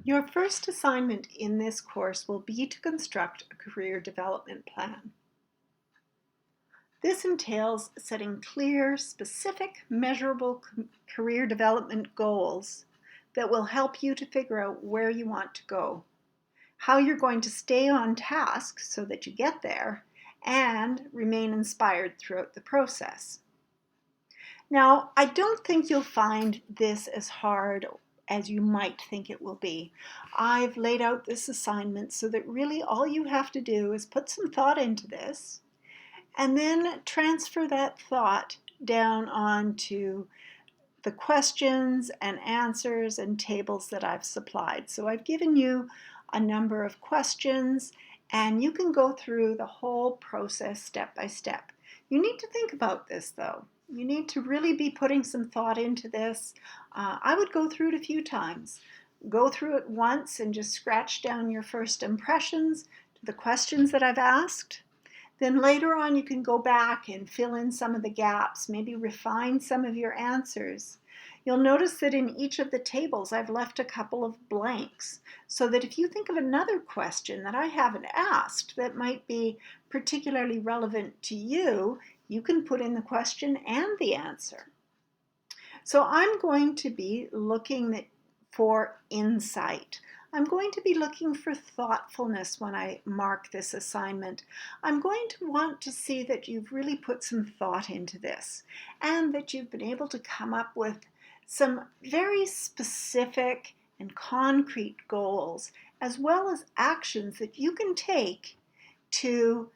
Your first assignment in this course will be to construct a career development plan. This entails setting clear, specific, measurable career development goals that will help you to figure out where you want to go, how you're going to stay on task so that you get there, and remain inspired throughout the process. Now, I don't think you'll find this as hard as you might think it will be. I've laid out this assignment so that really all you have to do is put some thought into this and then transfer that thought down onto the questions and answers and tables that I've supplied. So I've given you a number of questions and you can go through the whole process step by step. You need to think about this though. You need to really be putting some thought into this. I would go through it a few times. Go through it once and just scratch down your first impressions to the questions that I've asked. Then later on you can go back and fill in some of the gaps, maybe refine some of your answers. You'll notice that in each of the tables I've left a couple of blanks so that if you think of another question that I haven't asked that might be particularly relevant to you, you can put in the question and the answer. So I'm going to be looking for insight. I'm going to be looking for thoughtfulness when I mark this assignment. I'm going to want to see that you've really put some thought into this and that you've been able to come up with some very specific and concrete goals as well as actions that you can take to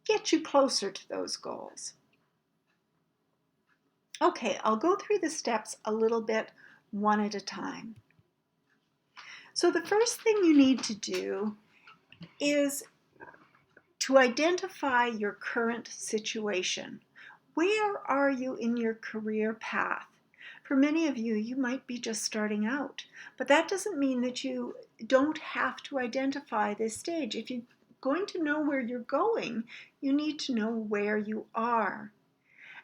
get you closer to those goals. Okay, I'll go through the steps a little bit one at a time. So the first thing you need to do is to identify your current situation. Where are you in your career path? For many of you, you might be just starting out, but that doesn't mean that you don't have to identify this stage. If you're going to know where you're going, you need to know where you are.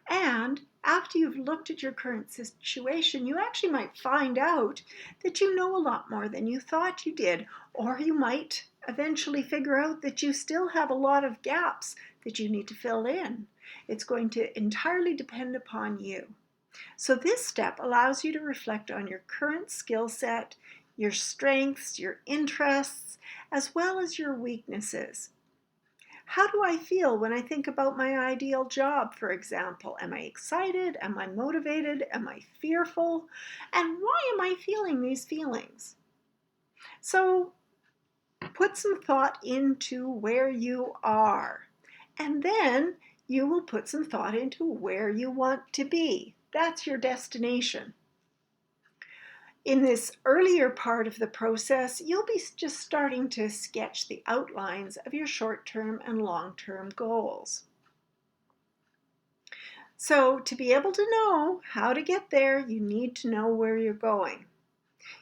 And after you've looked at your current situation, you actually might find out that you know a lot more than you thought you did, or you might eventually figure out that you still have a lot of gaps that you need to fill in. It's going to entirely depend upon you. So this step allows you to reflect on your current skill set, your strengths, your interests, as well as your weaknesses. How do I feel when I think about my ideal job, for example? Am I excited? Am I motivated? Am I fearful? And why am I feeling these feelings? So put some thought into where you are, and then you will put some thought into where you want to be. That's your destination. In this earlier part of the process, you'll be just starting to sketch the outlines of your short-term and long-term goals. So to be able to know how to get there, you need to know where you're going.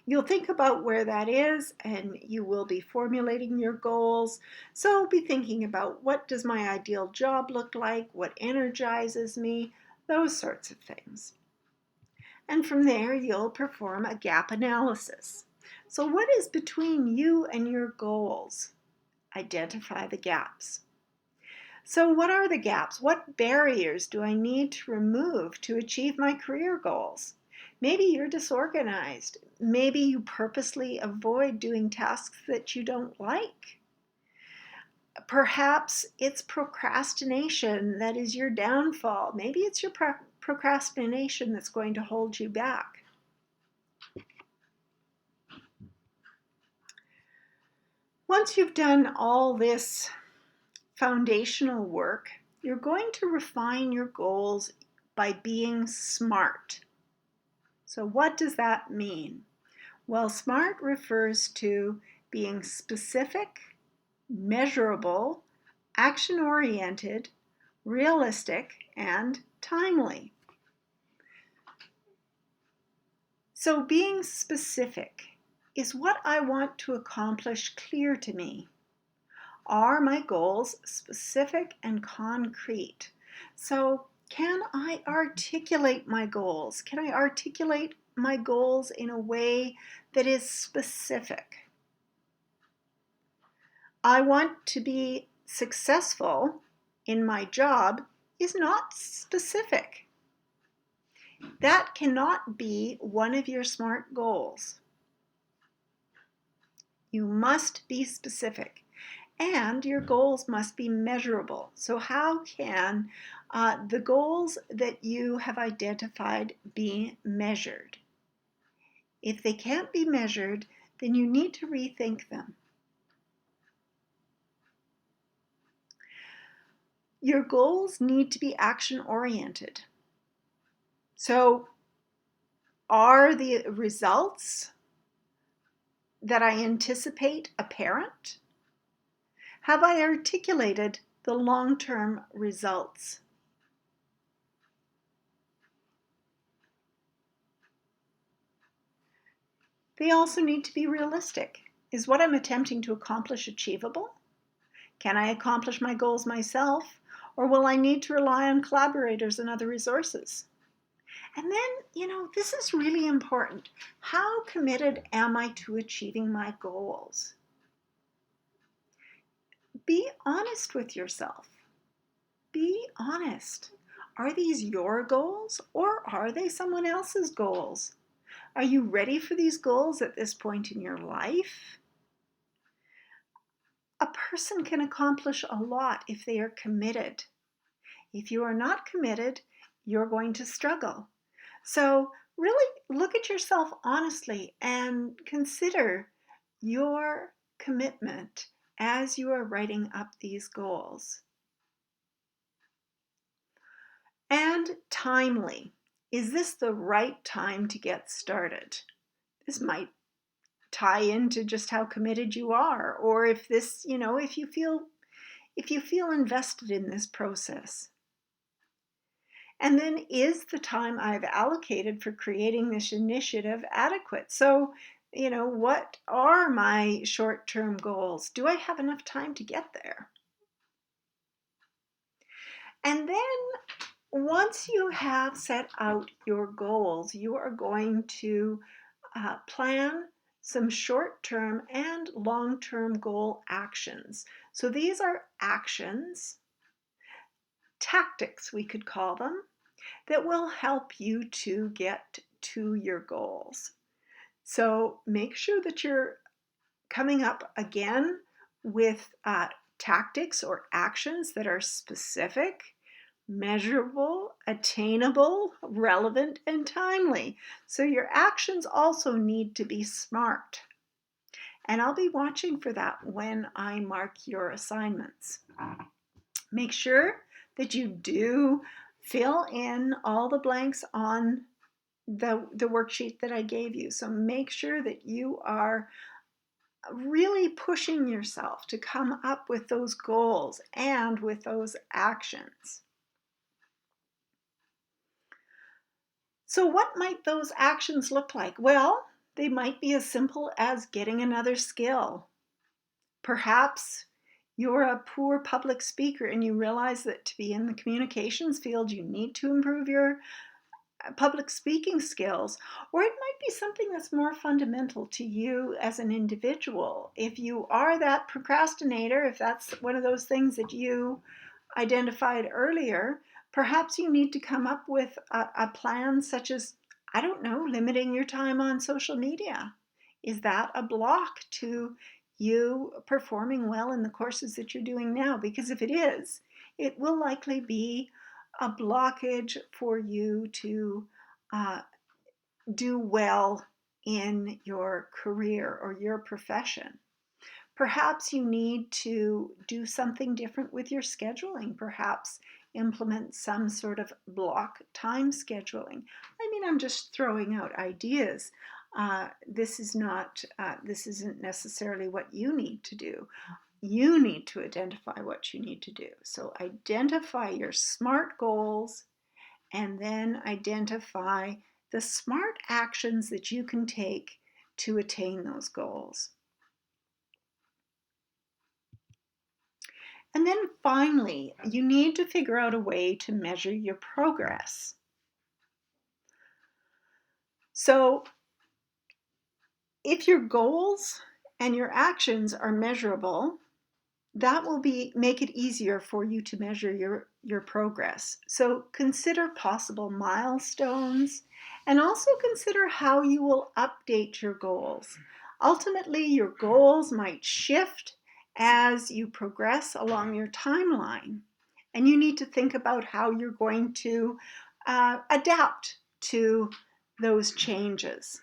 You'll think about where that is and you will be formulating your goals. So be thinking about, what does my ideal job look like? What energizes me? Those sorts of things. And from there, you'll perform a gap analysis. So what is between you and your goals? Identify the gaps. So what are the gaps? What barriers do I need to remove to achieve my career goals? Maybe you're disorganized. Maybe you purposely avoid doing tasks that you don't like. Perhaps it's procrastination that is your downfall. Maybe it's your procrastination that's going to hold you back. Once you've done all this foundational work, you're going to refine your goals by being SMART. So what does that mean? Well, SMART refers to being specific, measurable, action-oriented, realistic, and timely. So being specific, is what I want to accomplish clear to me? Are my goals specific and concrete? So can I articulate my goals? Can I articulate my goals in a way that is specific? I want to be successful in my job is not specific. That cannot be one of your SMART goals. You must be specific, and your goals must be measurable. So how can the goals that you have identified be measured? If they can't be measured, then you need to rethink them. Your goals need to be action-oriented. So are the results that I anticipate apparent? Have I articulated the long-term results? They also need to be realistic. Is what I'm attempting to accomplish achievable? Can I accomplish my goals myself, or will I need to rely on collaborators and other resources? And then, this is really important. How committed am I to achieving my goals? Be honest with yourself. Be honest. Are these your goals, or are they someone else's goals? Are you ready for these goals at this point in your life? A person can accomplish a lot if they are committed. If you are not committed, you're going to struggle. So really look at yourself honestly and consider your commitment as you are writing up these goals. And timely. Is this the right time to get started? This might tie into just how committed you are, or if you feel invested in this process. And then, is the time I've allocated for creating this initiative adequate? So, what are my short-term goals? Do I have enough time to get there? And then once you have set out your goals, you are going to plan some short-term and long-term goal actions. So these are actions, tactics we could call them, that will help you to get to your goals. So make sure that you're coming up again with tactics or actions that are specific, measurable, attainable, relevant, and timely. So your actions also need to be SMART. And I'll be watching for that when I mark your assignments. Make sure that you do fill in all the blanks on the worksheet that I gave you. So make sure that you are really pushing yourself to come up with those goals and with those actions. So what might those actions look like? Well, they might be as simple as getting another skill. Perhaps you're a poor public speaker and you realize that to be in the communications field, you need to improve your public speaking skills. Or it might be something that's more fundamental to you as an individual. If you are that procrastinator, if that's one of those things that you identified earlier, perhaps you need to come up with a plan such as, I don't know, limiting your time on social media. Is that a block to you performing well in the courses that you're doing now? Because if it is, it will likely be a blockage for you to do well in your career or your profession. Perhaps you need to do something different with your scheduling. Perhaps implement some sort of block time scheduling. I mean, I'm just throwing out ideas. This isn't necessarily what you need to do. You need to identify what you need to do. So identify your SMART goals and then identify the SMART actions that you can take to attain those goals. And then finally, you need to figure out a way to measure your progress. So if your goals and your actions are measurable, That will make it easier for you to measure your progress. So consider possible milestones and also consider how you will update your goals. Ultimately, your goals might shift as you progress along your timeline, and you need to think about how you're going to adapt to those changes.